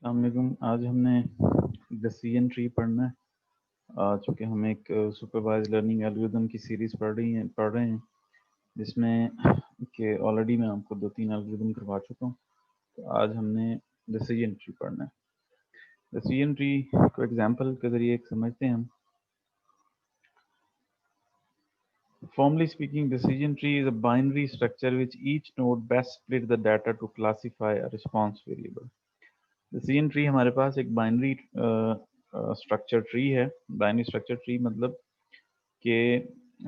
अस्सलामुअलैकुम। आज हमने डिसीजन ट्री पढ़ना है। चूँकि हम एक सुपरवाइज लर्निंग एल्गोरिदम की सीरीज़ पढ़ रहे हैं जिसमें कि ऑलरेडी मैं आपको 2-3 एल्गोरिदम करवा चुका हूँ। तो आज हमने डिसीजन ट्री पढ़ना है। डिसीजन ट्री को एग्जांपल के ज़रिए एक समझते हैं हम। Formally speaking, decision tree is a binary structure which each node best split the data to classify a response variable. Decision tree हमारे पास एक बाइनरी स्ट्रक्चर ट्री है। बाइनरी स्ट्रक्चर ट्री मतलब कि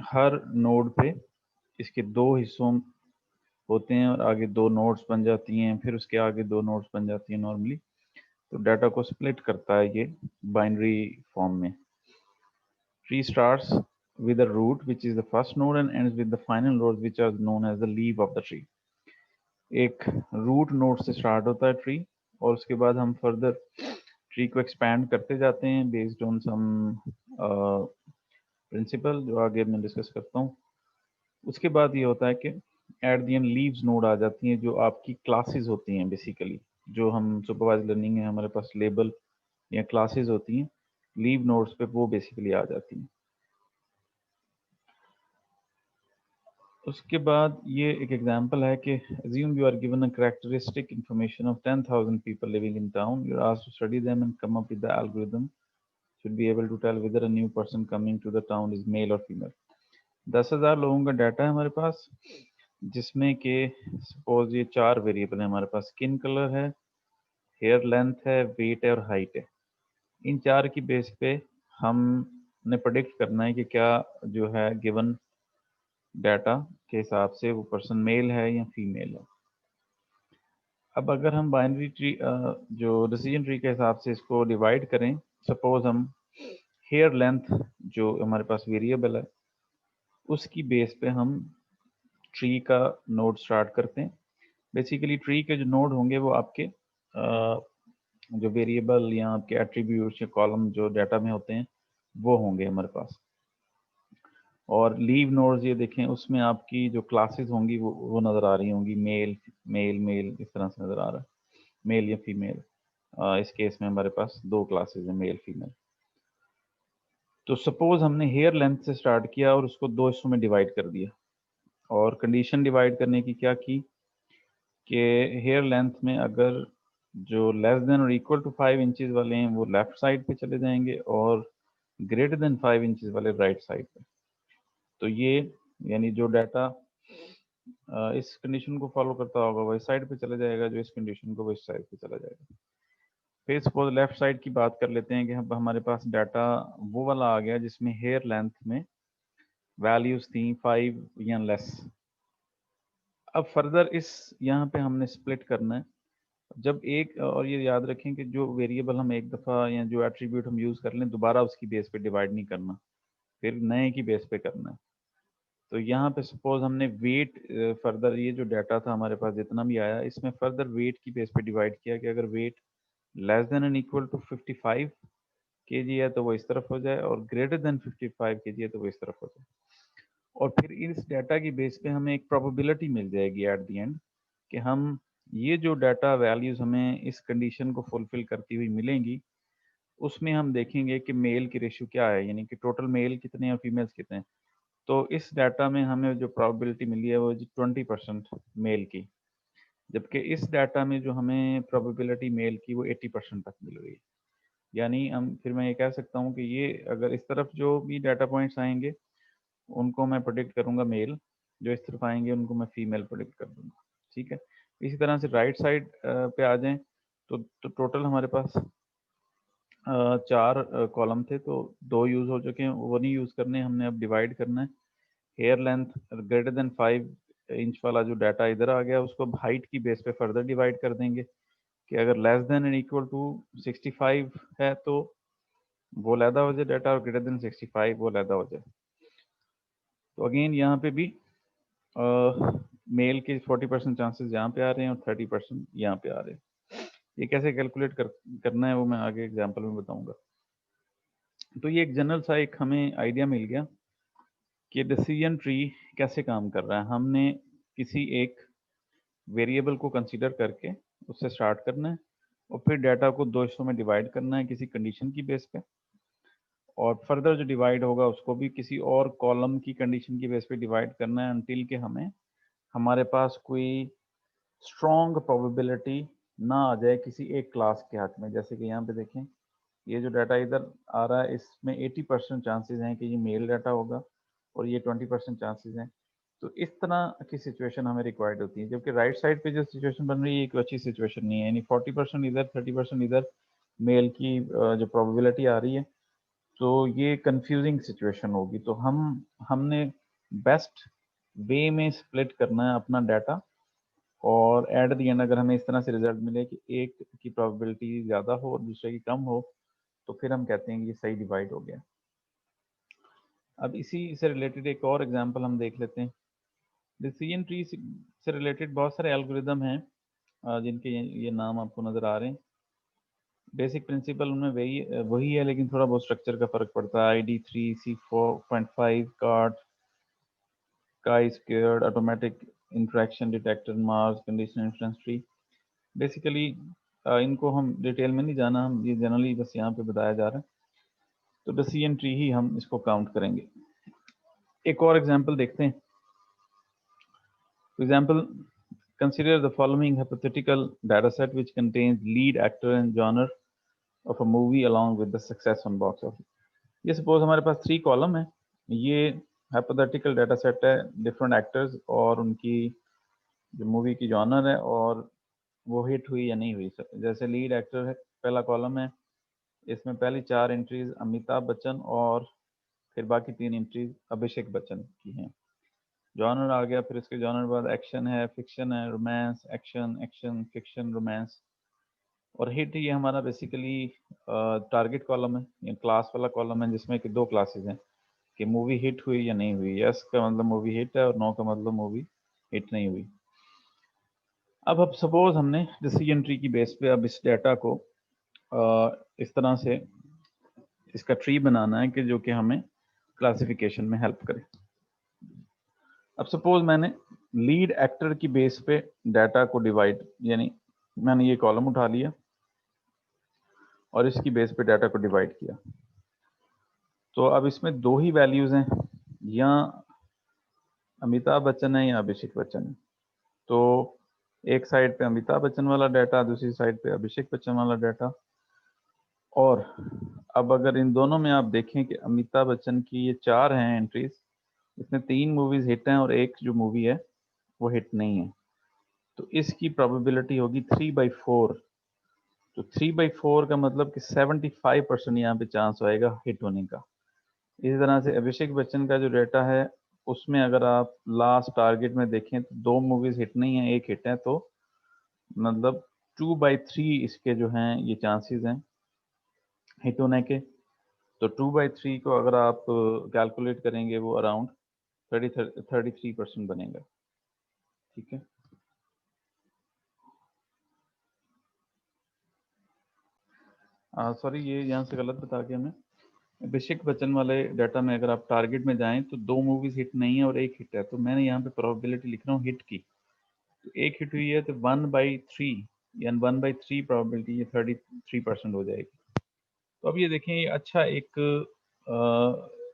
हर नोड पे इसके दो हिस्सों होते हैं और आगे दो नोड्स बन जाती हैं, फिर उसके आगे दो नोड्स बन जाती हैं नॉर्मली। तो डाटा को स्प्लिट करता है ये बाइनरी फॉर्म में। Tree starts with a root which is the first node and ends with the final nodes which are known as the leaf of the tree. एक रूट नोड से start होता है tree और उसके बाद हम further tree को expand करते जाते हैं बेस्ड ऑन सम प्रिंसिपल जो आगे मैं डिस्कस करता हूँ। उसके बाद ये होता है कि at the end leaves node आ जाती हैं जो आपकी क्लासेस होती हैं। बेसिकली जो हम सुपरवाइज लर्निंग है हमारे पास लेबल या क्लासेस होती हैं, लीव नोड्स पे वो बेसिकली आ जाती हैं। उसके बाद ये एक एग्जांपल है कि assume you are given a characteristic information of 10,000 people living in town. You're asked to study them and come up with the algorithm should be able to tell whether a new person coming to the town is male or female. 10,000 लोगों का data है हमारे पास, जिसमें कि suppose ये 4 variable है हमारे पास। Skin colour है, हेयर लेंथ है, वेट है और हाइट है। इन 4 की बेस पे हमने प्रेडिक्ट करना है कि क्या जो है गिवन डाटा के हिसाब से वो पर्सन मेल है या फीमेल है। अब अगर हम बाइनरी ट्री जो डिसीजन ट्री के हिसाब से इसको डिवाइड करें, सपोज हम हेयर लेंथ जो हमारे पास वेरिएबल है उसकी बेस पे हम ट्री का नोड स्टार्ट करते हैं। बेसिकली ट्री के जो नोड होंगे वो आपके जो वेरिएबल या आपके एट्रीब्यूट्स या कॉलम जो डाटा में होते हैं वो होंगे हमारे पास। और लीव नोड्स ये देखें, उसमें आपकी जो क्लासेस होंगी वो नज़र आ रही होंगी, मेल मेल मेल इस तरह से नज़र आ रहा है, मेल या फीमेल। इस केस में हमारे पास 2 क्लासेस हैं, मेल फीमेल। तो सपोज हमने हेयर लेंथ से स्टार्ट किया और उसको 2 हिस्सों में डिवाइड कर दिया, और कंडीशन डिवाइड करने की क्या की कि हेयर लेंथ में अगर जो लेस देन और इक्वल टू 5 इंचेस वाले हैं वो लेफ्ट साइड पे चले जाएंगे और ग्रेटर देन 5 इंचेस वाले राइट साइड पे। तो ये यानी जो डाटा इस कंडीशन को फॉलो करता होगा वो इस साइड पे चला जाएगा, जो इस कंडीशन को वो इस साइड पे चला जाएगा। फिर सपोज लेफ्ट साइड की बात कर लेते हैं कि अब हमारे पास डाटा वो वाला आ गया जिसमें हेयर लेंथ में वैल्यूज थी 5 या लेस। अब फर्दर इस यहाँ पे हमने स्प्लिट करना है। जब एक, और ये याद रखें कि जो वेरिएबल हम एक दफ़ा या जो एट्रीब्यूट हम यूज़ कर लें दोबारा उसकी बेस पे डिवाइड नहीं करना, फिर नए की बेस पे करना है। तो यहाँ पे सपोज हमने वेट फर्दर ये जो डाटा था हमारे पास जितना भी आया इसमें फर्दर वेट की बेस पे डिवाइड किया कि अगर weight less than and equal to 55 kg है तो वो इस तरफ हो जाए, और ग्रेटर देन 55 kg है तो वो इस तरफ हो जाए। और फिर इस डाटा की बेस पे हमें एक प्रोबेबिलिटी मिल जाएगी एट द एंड कि हम ये जो डाटा वैल्यूज हमें इस कंडीशन को फुलफिल करती हुई मिलेंगी उसमें हम देखेंगे कि मेल की रेशियो क्या है, यानी कि टोटल मेल कितने हैं और फीमेल्स कितने हैं। तो इस डाटा में हमें जो प्रोबेबिलिटी मिली है वो 20% मेल की, जबकि इस डाटा में जो हमें प्रोबेबिलिटी मेल की वो 80% तक मिल रही है। यानी हम फिर मैं ये कह सकता हूँ कि ये अगर इस तरफ जो भी डाटा पॉइंट्स आएंगे उनको मैं प्रेडिक्ट करूंगा मेल, जो इस तरफ आएंगे उनको मैं फीमेल प्रेडिक्ट कर दूंगा। ठीक है। इसी तरह से राइट साइड पे आ जाएं तो टोटल हमारे पास 4 कॉलम थे, तो 2 यूज़ हो चुके हैं, वो नहीं यूज़ करने, हमने अब डिवाइड करना है। Hair length greater than 5 inch वाला जो डाटा इधर आ गया उसको हाइट की बेस पे फर्दर डिवाइड कर देंगे कि अगर less than and equal to 65 है तो वो लैदा हो जाए डाटा, और ग्रेटर देन 65 वो लैदा हो जाए। तो अगेन यहाँ पे भी मेल के 40% चांसेस यहाँ पे आ रहे हैं और 30% यहाँ पे आ रहे हैं। ये कैसे कैलकुलेट करना है वो मैं आगे एग्जांपल में बताऊंगा। तो ये एक जनरल सा एक हमें आइडिया मिल गया कि डिसीजन ट्री कैसे काम कर रहा है। हमने किसी एक वेरिएबल को कंसीडर करके उससे स्टार्ट करना है और फिर डाटा को 2 हिस्सों में डिवाइड करना है किसी कंडीशन की बेस पे, और फर्दर जो डिवाइड होगा उसको भी किसी और कॉलम की कंडीशन की बेस पे डिवाइड करना है, अनटिल के हमारे पास कोई स्ट्रॉन्ग प्रोबेबिलिटी ना आ जाए किसी एक क्लास के हक में। जैसे कि यहाँ पे देखें, ये जो डाटा इधर आ रहा है इसमें 80% चांसेस हैं कि ये मेल डाटा होगा और ये 20% चांसेस हैं। तो इस तरह की सिचुएशन हमें रिक्वायर्ड होती है, जबकि राइट साइड पे जो सिचुएशन बन रही है एक अच्छी सिचुएशन नहीं है, यानी 40% इधर 30% इधर मेल की जो प्रोबेबिलिटी आ रही है, तो ये कंफ्यूजिंग सिचुएशन होगी। तो हमने बेस्ट वे में स्प्लिट करना है अपना डाटा, और एट द एंड अगर हमें इस तरह से रिजल्ट मिले कि एक की प्रोबेबिलिटी ज़्यादा हो और दूसरे की कम हो, तो फिर हम कहते हैं कि ये सही डिवाइड हो गया। अब इसी से रिलेटेड एक और एग्जांपल हम देख लेते हैं। डिसीजन ट्री से रिलेटेड बहुत सारे एल्गोरिदम हैं जिनके ये नाम आपको नज़र आ रहे हैं। बेसिक प्रिंसिपल उनमें वही है, लेकिन थोड़ा बहुत स्ट्रक्चर का फ़र्क पड़ता है। ID3, C4.5, कार्ड, काई squared, automatic interaction detector, Mars, conditional influence tree. Basically इनको हम डिटेल में नहीं जाना, हम ये जनरली बस यहाँ पे बताया जा रहा है। तो डिसीजन ट्री ही हम इसको काउंट करेंगे। एक और एग्जांपल देखते हैं। Example, consider the following hypothetical dataset which contains lead actor and genre of a movie along with the success on box office. ये सपोज हमारे पास 3 कॉलम है। ये हाइपोथेटिकल डाटा सेट है डिफरेंट एक्टर्स और उनकी जो मूवी की जॉनर है और वो हिट हुई या नहीं हुई। जैसे लीड एक्टर है, पहला कॉलम है, इसमें पहली 4 एंट्रीज अमिताभ बच्चन और फिर बाकी 3 एंट्रीज अभिषेक बच्चन की हैं। जॉनर आ गया, फिर इसके जॉनर बाद एक्शन है, फिक्शन है, romance, action, action, fiction, romance. और हिट ये हमारा बेसिकली टारगेट कॉलम है, ये क्लास वाला कॉलम है जिसमें कि 2 क्लासेस हैं कि मूवी हिट हुई या नहीं हुई। यस का मतलब मूवी हिट है और नो का मतलब मूवी हिट नहीं हुई। अब सपोज हमने डिसीजन ट्री की बेस पे अब इस डाटा को इस तरह से इसका ट्री बनाना है कि जो कि हमें क्लासिफिकेशन में हेल्प करे। अब सपोज मैंने लीड एक्टर की बेस पे डाटा को डिवाइड, यानी मैंने ये कॉलम उठा लिया और इसकी बेस पे डाटा को डिवाइड किया। तो अब इसमें 2 ही वैल्यूज हैं, या अमिताभ बच्चन है या अभिषेक बच्चन है। तो एक साइड पे अमिताभ बच्चन वाला डाटा, दूसरी साइड पे अभिषेक बच्चन वाला डाटा। और अब अगर इन दोनों में आप देखें कि अमिताभ बच्चन की ये 4 हैं एंट्रीज, इसमें 3 मूवीज हिट हैं और एक जो मूवी है वो हिट नहीं है। तो इसकी प्रोबेबिलिटी होगी 3/4। तो 3/4 का मतलब कि 75% यहाँ पे चांस आएगा हिट होने का। इसी तरह से अभिषेक बच्चन का जो डाटा है उसमें अगर आप लास्ट टारगेट में देखें तो 2 मूवीज हिट नहीं है, एक हिट है, तो मतलब 2/3 इसके जो हैं ये चांसेस हैं हिट होने के। तो 2/3 को अगर आप कैलकुलेट करेंगे वो अराउंड 33% बनेगा। ठीक है, सॉरी ये यहाँ से गलत बता के हमें। अभिषेक बच्चन वाले डाटा में अगर आप टारगेट में जाएं तो 2 मूवीज हिट नहीं है और एक हिट है, तो मैंने यहाँ पे प्रोबेबिलिटी लिख रहा हूँ हिट की। तो एक हिट हुई है तो 1/3 यानी 1/3 प्रोबेबिलिटी, ये 33% हो जाएगी। तो अब ये देखें, ये अच्छा एक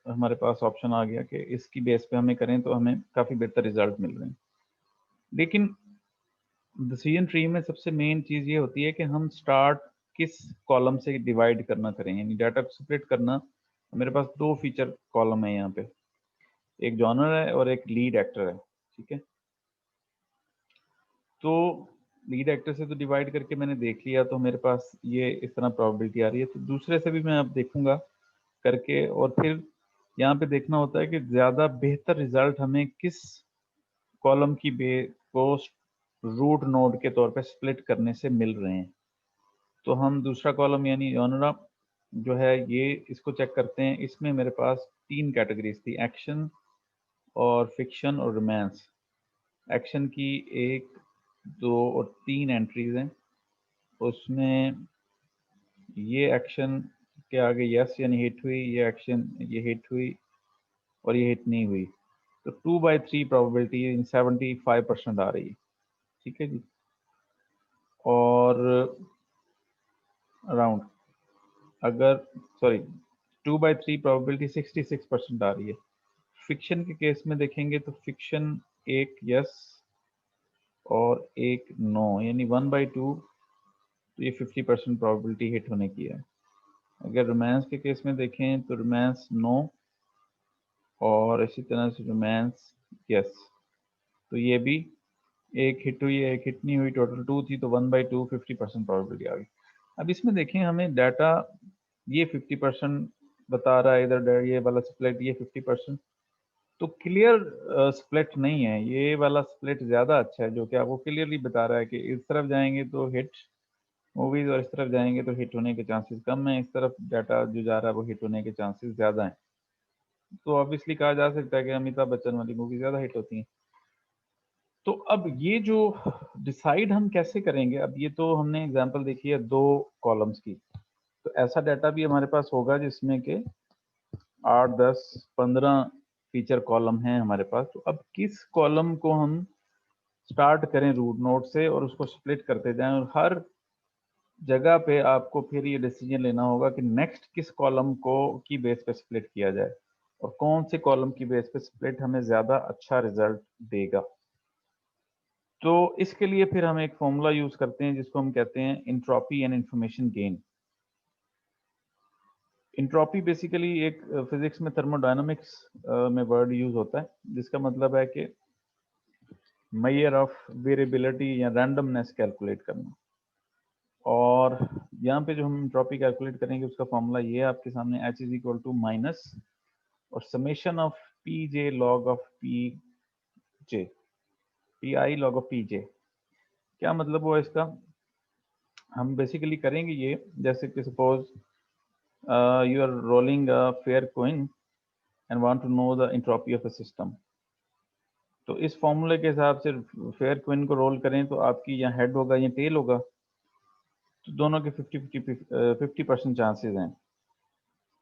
हमारे पास ऑप्शन आ गया कि इसकी बेस पे हमें करें तो हमें काफ़ी बेहतर रिजल्ट मिल रहे हैं। लेकिन डिसीजन ट्री में सबसे मेन चीज़ ये होती है कि हम स्टार्ट किस कॉलम से डिवाइड करना करें, यानी डाटा को स्प्लिट करना। मेरे पास 2 फीचर कॉलम है यहाँ पे, एक जॉनर है और एक लीड एक्टर है। ठीक है, तो लीड एक्टर से तो डिवाइड करके मैंने देख लिया, तो मेरे पास ये इस तरह प्रोबेबिलिटी आ रही है। तो दूसरे से भी मैं अब देखूंगा करके, और फिर यहाँ पे देखना होता है कि ज़्यादा बेहतर रिजल्ट हमें किस कॉलम की बे को रूट नोड के तौर पे स्प्लिट करने से मिल रहे हैं। तो हम दूसरा कॉलम यानी जॉनरा जो है ये इसको चेक करते हैं। इसमें मेरे पास 3 कैटेगरीज थी, एक्शन और फिक्शन और रोमांस। एक्शन की 1, 2 और 3 एंट्रीज हैं। उसमें ये एक्शन के आगे यस यानी हिट हुई, ये एक्शन ये हिट हुई और ये हिट नहीं हुई। तो 2/3 प्रोबेबिलिटी 75% आ रही है। ठीक है जी। और अराउंड, अगर सॉरी 2/3 प्रोबेबिलिटी 66% आ रही है। फिक्शन के केस में देखेंगे तो फिक्शन एक यस और एक नो, यानी 1/2, तो ये 50% प्रोबेबिलिटी हिट होने की है। अगर रोमांस के केस में देखें तो रोमांस नो और इसी तरह से रोमांस यस, तो ये भी एक हिट हुई है, एक हिट नहीं हुई, टोटल 2 थी, तो 1/2 50% प्रोबेबिलिटी आ गई। अब इसमें देखें हमें डाटा ये 50% बता रहा है, इधर ये वाला स्प्लिट ये 50%, तो क्लियर स्प्लिट नहीं है, ये वाला स्प्लिट ज़्यादा अच्छा है, जो कि आपको क्लियरली बता रहा है कि इस तरफ जाएंगे तो हिट मूवीज और इस तरफ जाएंगे तो हिट होने के चांसेस कम है, इस तरफ डाटा जो जा रहा है वो हिट होने के चांसेस ज़्यादा हैं। तो ऑब्वियसली कहा जा सकता है कि अमिताभ बच्चन वाली मूवी ज़्यादा हिट होती हैं। तो अब ये जो डिसाइड हम कैसे करेंगे, अब ये तो हमने एग्जांपल देखी है 2 कॉलम्स की, तो ऐसा डाटा भी हमारे पास होगा जिसमें के 8, 10, 15 फीचर कॉलम हैं हमारे पास। तो अब किस कॉलम को हम स्टार्ट करें रूट नोड से और उसको स्प्लिट करते जाएं, और हर जगह पे आपको फिर ये डिसीजन लेना होगा कि नेक्स्ट किस कॉलम को की बेस पे स्प्लिट किया जाए और कौन से कॉलम की बेस पे स्प्लिट हमें ज़्यादा अच्छा रिजल्ट देगा। तो इसके लिए फिर हम एक फॉर्मूला यूज करते हैं जिसको हम कहते हैं entropy and information gain. Entropy basically एक फिजिक्स में थर्मोडायनामिक्स में वर्ड यूज होता है, जिसका मतलब है कि मेजर ऑफ वेरिएबिलिटी या रैंडमनेस कैलकुलेट करना। और यहाँ पे जो हम इंट्रोपी कैलकुलेट करेंगे उसका फॉर्मूला ये है आपके सामने, H is equal to minus और summation of P J log of P J, P I log of P J. क्या मतलब हुआ इसका? हम बेसिकली करेंगे ये, जैसे कि suppose you are rolling a fair coin and want to know the entropy of a system। तो इस फॉर्मूले के हिसाब से फेयर क्विन को रोल करें तो आपकी यहाँ हेड होगा या टेल होगा, तो दोनों के 50% चांसेस हैं।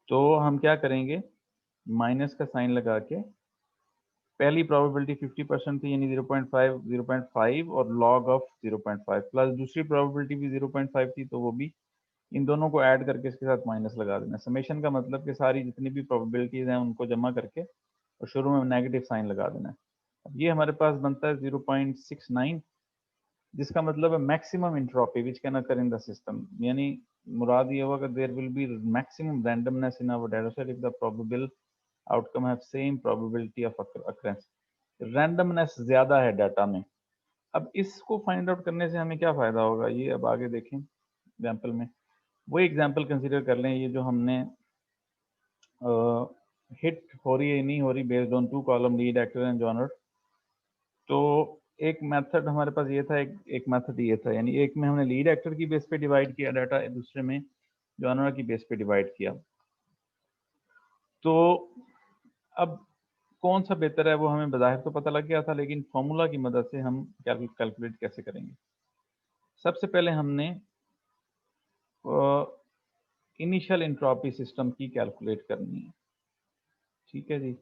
तो हम क्या करेंगे, माइनस का साइन लगा के, पहली प्रोबेबिलिटी 50% थी यानी 0.5 और लॉग ऑफ 0.5 प्लस दूसरी प्रोबेबिलिटी भी 0.5 थी, तो वो भी इन दोनों को ऐड करके इसके साथ माइनस लगा देना। समेशन का मतलब कि सारी जितनी भी प्रोबेबिलिटीज हैं उनको जमा करके और शुरू में नेगेटिव साइन लगा देना है। अब ये हमारे पास बनता है 0.69, जिसका मतलब है maximum entropy which can occur in the system, यानी मुराद ये होगा कि there will be maximum randomness in our data set if the probable outcome have same probability of occurrence. Randomness ज्यादा है डाटा में। अब इसको फाइंड आउट करने से हमें क्या फायदा होगा, ये अब आगे देखें एग्जाम्पल में। वो एग्जाम्पल कंसिडर कर लें, ये जो हमने हिट हो रही है नहीं हो रही based on 2 column lead actor and genre. तो एक मेथड हमारे पास ये था, एक मेथड ये था, यानी एक में हमने लीड एक्टर की बेस पे डिवाइड किया डाटा, दूसरे में जॉनर की बेस पे डिवाइड किया। तो अब कौन सा बेहतर है वो हमें बज़ाहिर तो पता लग गया था, लेकिन फॉर्मूला की मदद से हम कैलकुलेट कैसे करेंगे। सबसे पहले हमने इनिशियल इंट्रोपी सिस्टम की कैलकुलेट करनी है, ठीक है जी।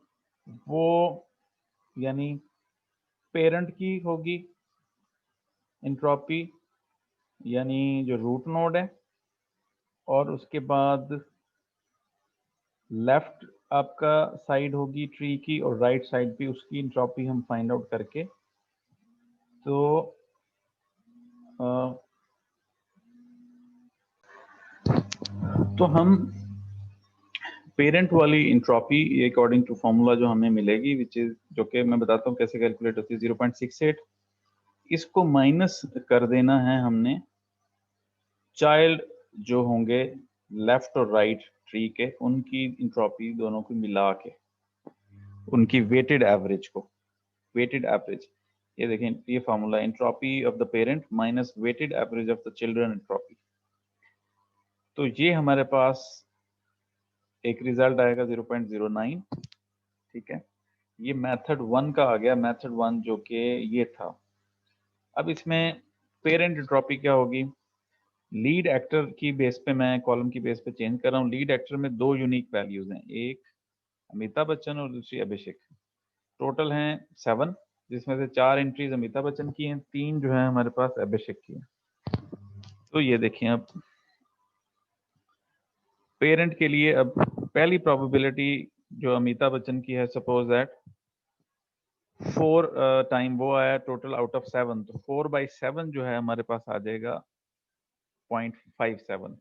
वो यानी पेरेंट की होगी इंट्रोपी, यानी जो रूट नोड है, और उसके बाद लेफ्ट आपका साइड होगी ट्री की और राइट साइड पे उसकी इंट्रोपी हम फाइंड आउट करके, तो हम पेरेंट वाली इंट्रोपी अकॉर्डिंग टू फॉर्मूला जो हमें मिलेगी, विच इज, जो कि मैं बताता हूँ कैसे कैलकुलेट होती है, 0.68, इसको माइनस कर देना है हमने चाइल्ड जो होंगे लेफ्ट और राइट ट्री के, उनकी इंट्रोपी दोनों को मिला के, उनकी वेटेड एवरेज को, वेटेड एवरेज, ये देखें ये formula, entropy of the parent minus weighted average of the children entropy. तो ये हमारे पास एक रिजल्ट आएगा 0.09, ठीक है। ये मेथड 1 का आ गया, मेथड 1 जो कि ये था। अब इसमें पेरेंट एंट्रोपी क्या होगी, लीड एक्टर की बेस पे मैं कॉलम की बेस पे चेंज कर रहा हूँ। लीड एक्टर में 2 यूनिक वैल्यूज हैं, एक अमिताभ बच्चन और दूसरी अभिषेक। टोटल हैं 7, जिसमें से 4 एंट्रीज अमिताभ बच्चन की हैं, 3 जो है हमारे पास अभिषेक की हैं। तो ये देखिए अब पेरेंट के लिए अब पहली प्रोबेबिलिटी जो अमिताभ बच्चन की है, सपोज दैट 4 टाइम वो आया टोटल आउट ऑफ 7, तो 4/7 जो है हमारे पास आ जाएगा 0.57।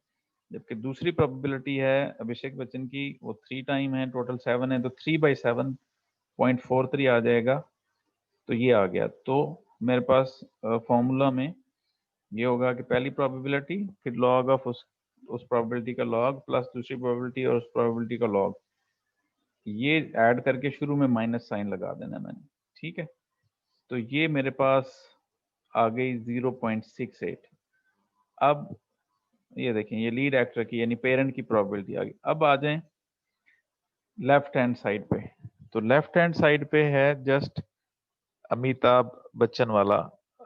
जबकि दूसरी प्रोबेबिलिटी है अभिषेक बच्चन की, वो 3 टाइम है, टोटल 7 है, तो 3/7 0.43 आ जाएगा। तो ये आ गया। तो मेरे पास फॉर्मूला में ये होगा कि पहली प्रोबेबिलिटी फिर लॉग ऑफ उस प्रोबेबिलिटी का लॉग प्लस दूसरी प्रोबेबिलिटी और उस प्रोबेबिलिटी का लॉग, ये ऐड करके शुरू में माइनस साइन लगा देना मैंने। ठीक है, तो ये मेरे पास आ गई 0.68। अब ये देखें, ये लीड एक्टर की यानी पेरेंट की प्रोबेबिलिटी आ गई। अब आ जाएं लेफ्ट हैंड साइड पे। तो लेफ्ट हैंड साइड पे है जस्ट अमिताभ बच्चन वाला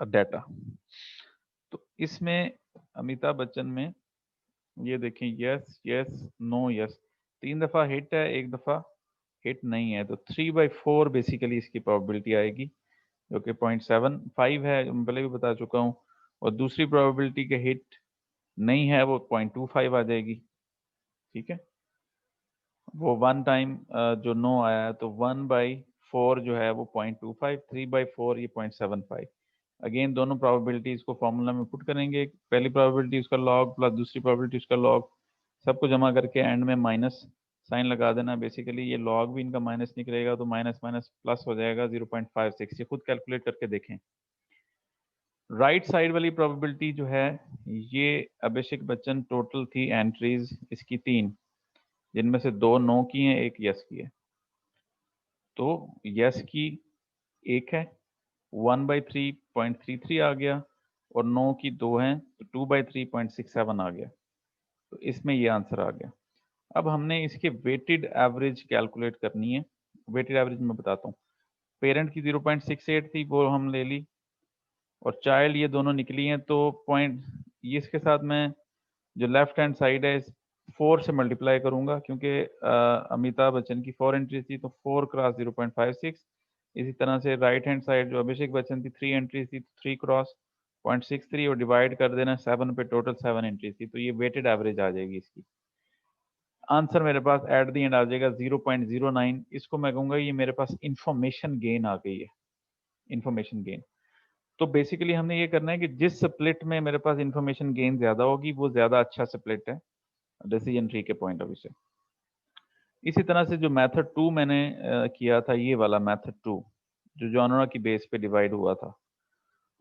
डाटा। तो इसमें अमिताभ बच्चन में ये देखें, यस यस नो यस, 3 दफा हिट है, 1 दफा हिट नहीं है, तो 3/4 बेसिकली इसकी प्रोबेबिलिटी आएगी, जो कि 0.75 है, जो मैं पहले भी बता चुका हूँ। और दूसरी प्रोबेबिलिटी के हिट नहीं है, वो 0.25 आ जाएगी। ठीक है, वो 1 टाइम जो नो आया है, तो 1/4 जो है वो 0.25, 3/4 ये 0.75। अगेन दोनों प्रोबेबिलिटीज को फॉर्मूला में पुट करेंगे, पहली प्रोबेबिलिटी उसका लॉग प्लस दूसरी प्रोबेबिलिटी उसका लॉग, सबको जमा करके एंड में माइनस साइन लगा देना। बेसिकली ये लॉग भी इनका माइनस निकलेगा, तो माइनस माइनस प्लस हो जाएगा 0.56। ये खुद कैलकुलेट करके देखें। राइट साइड वाली प्रोबेबिलिटी जो है, ये अभिषेक बच्चन टोटल थी एंट्रीज इसकी 3, जिनमें से 2 नो की हैं, 1 यस की है। तो यस की 1 है, 1/3.33 आ गया, और नो की 2 हैं, तो 2/3.67 आ गया। तो इसमें ये आंसर आ गया। अब हमने इसके वेटेड एवरेज कैलकुलेट करनी है। वेटेड एवरेज मैं बताता हूँ। पेरेंट की 0.68 थी, वो हम ले ली, और चाइल्ड ये दोनों निकली हैं, तो पॉइंट ये इसके साथ मैं जो लेफ्ट हैंड साइड है 4 से मल्टीप्लाई करूंगा, क्योंकि अमिताभ बच्चन की 4 एंट्रीज थी, तो 4 क्रॉस 0.56। इसी तरह से राइट हैंड साइड जो अभिषेक बच्चन थी 3 एंट्रीज थी, 3 क्रॉस 0.63, और डिवाइड कर देना 7 पे, टोटल 7 एंट्रीज थी, तो ये वेटेड एवरेज आ जाएगी इसकी। आंसर मेरे पास एट द एंड आ जाएगा 0.09। इसको मैं कहूंगा ये मेरे पास इंफॉर्मेशन गेन आ गई है, इंफॉर्मेशन गेन। तो बेसिकली हमने ये करना है कि जिस स्प्लिट में मेरे पास इंफॉर्मेशन गेन ज्यादा होगी, वो ज्यादा अच्छा स्प्लिट है डिसीजन ट्री के पॉइंट ऑफ व्यू से। इसी तरह से जो मेथड 2 मैंने किया था, ये वाला मेथड 2 जो जॉनरा की बेस पे डिवाइड हुआ था,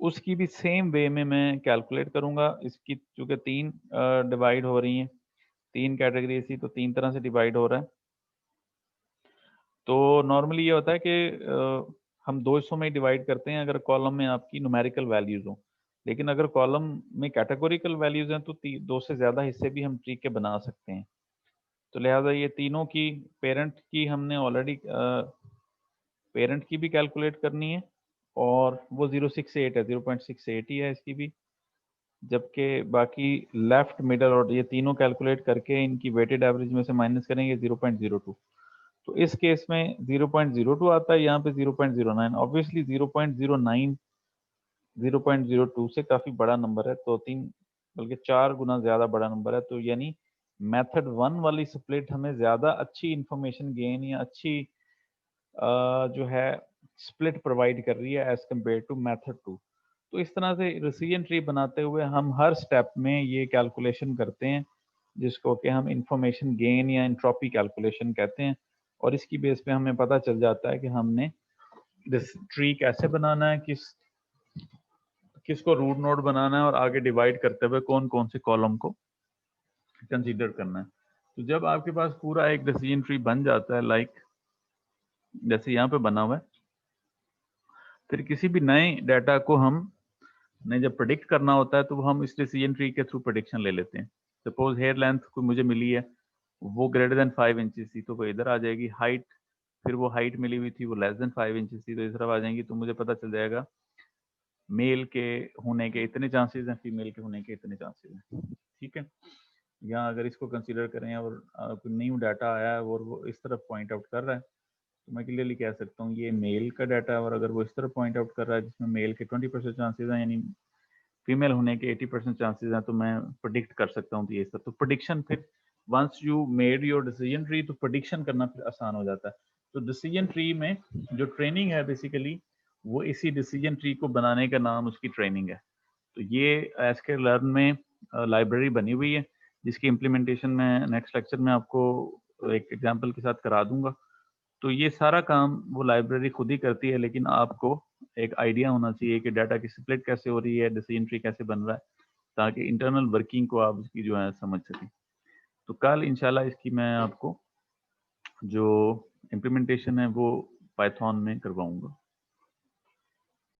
उसकी भी सेम वे में मैं कैलकुलेट करूंगा। इसकी चूंकि 3 डिवाइड हो रही हैं, 3 कैटेगरी थी, तो 3 तरह से डिवाइड हो रहा है। तो नॉर्मली ये होता है कि हम 2 हिस्सों में डिवाइड करते हैं अगर कॉलम में आपकी न्यूमेरिकल वैल्यूज हो। लेकिन अगर कॉलम में कैटेगोरिकल वैल्यूज हैं, तो 2 से ज़्यादा हिस्से भी हम ट्री के बना सकते हैं। तो लिहाजा ये तीनों की पेरेंट की हमने ऑलरेडी पेरेंट की भी कैलकुलेट करनी है, और वो 0.68 है, 0.68 ही है इसकी भी। जबकि बाकी लेफ्ट मिडल और ये तीनों कैलकुलेट करके इनकी वेटेड एवरेज में से माइनस करेंगे 0.02। तो इस केस में 0.02 आता है, यहाँ पे 0.09। ऑब्वियसली 0.09 0.02 से काफी बड़ा नंबर है, तो 3 बल्कि 4 गुना ज्यादा बड़ा नंबर है। तो यानी मेथड 1 वाली स्प्लिट हमें ज्यादा अच्छी इंफॉर्मेशन गेन या अच्छी जो है स्प्लिट प्रोवाइड कर रही है एज कम्पेयर टू मेथड 2। तो इस तरह से डिसीजन ट्री बनाते हुए हम हर स्टेप में ये कैलकुलेशन करते हैं, जिसको कि हम इंफॉर्मेशन गेन या एंट्रोपी कैलकुलेशन कहते हैं। और इसकी बेस पे हमें पता चल जाता है कि हमने ट्री कैसे बनाना है, किसको रूट नोड बनाना है, और आगे डिवाइड करते हुए कौन कौन से कॉलम को कंसीडर करना है। तो जब आपके पास पूरा एक डिसीजन ट्री बन जाता है, लाइक जैसे यहाँ पे बना हुआ है, फिर किसी भी नए डाटा को हम ने जब प्रिडिक्ट करना होता है, तो हम इस डिसीजन ट्री के थ्रू प्रिडिक्शन ले लेते हैं। सपोज हेयर लेंथ को मुझे मिली है, वो ग्रेटर देन 5 इंचेस थी, तो वो इधर आ जाएगी। हाइट, फिर वो हाइट मिली हुई थी, वो लेस देन 5 इंचेस थी, तो इस तरफ आ जाएंगी। तो मुझे पता चल जाएगा मेल के होने के इतने चांसेस हैं, फीमेल के होने के इतने चांसेस हैं। ठीक है, या अगर इसको कंसीडर करें और कोई न्यू डाटा आया है और वो इस तरफ पॉइंट आउट कर रहा है, तो मैं क्लियरली कह सकता हूँ ये मेल का डाटा है। और अगर वो इस तरफ पॉइंट आउट कर रहा है जिसमें मेल के 20% चांसेस हैं, यानी फीमेल होने के 80% चांसेस हैं, तो मैं प्रिडिक्ट कर सकता हूँ। तो ये सब तो प्रिडिक्शन फिर once you made your decision tree तो प्रेडिक्शन करना फिर आसान हो जाता है। तो डिसीजन ट्री में जो ट्रेनिंग है बेसिकली वो इसी डिसीजन ट्री को बनाने का नाम उसकी ट्रेनिंग है। तो ये एसके लर्न में लाइब्रेरी बनी हुई है जिसकी इम्प्लीमेंटेशन मैं नेक्स्ट लेक्चर में आपको एक एग्जांपल के साथ करा दूंगा। तो ये सारा काम वो लाइब्रेरी खुद ही करती है, लेकिन आपको एक आइडिया होना चाहिए कि डाटा की स्प्लिट कैसे हो रही है, डिसीजन ट्री कैसे बन रहा है, ताकि इंटरनल वर्किंग को आप उसकी जो है समझ सकें। तो कल इंशाल्लाह इसकी मैं आपको जो इम्प्लीमेंटेशन है वो पाइथन में करवाऊंगा।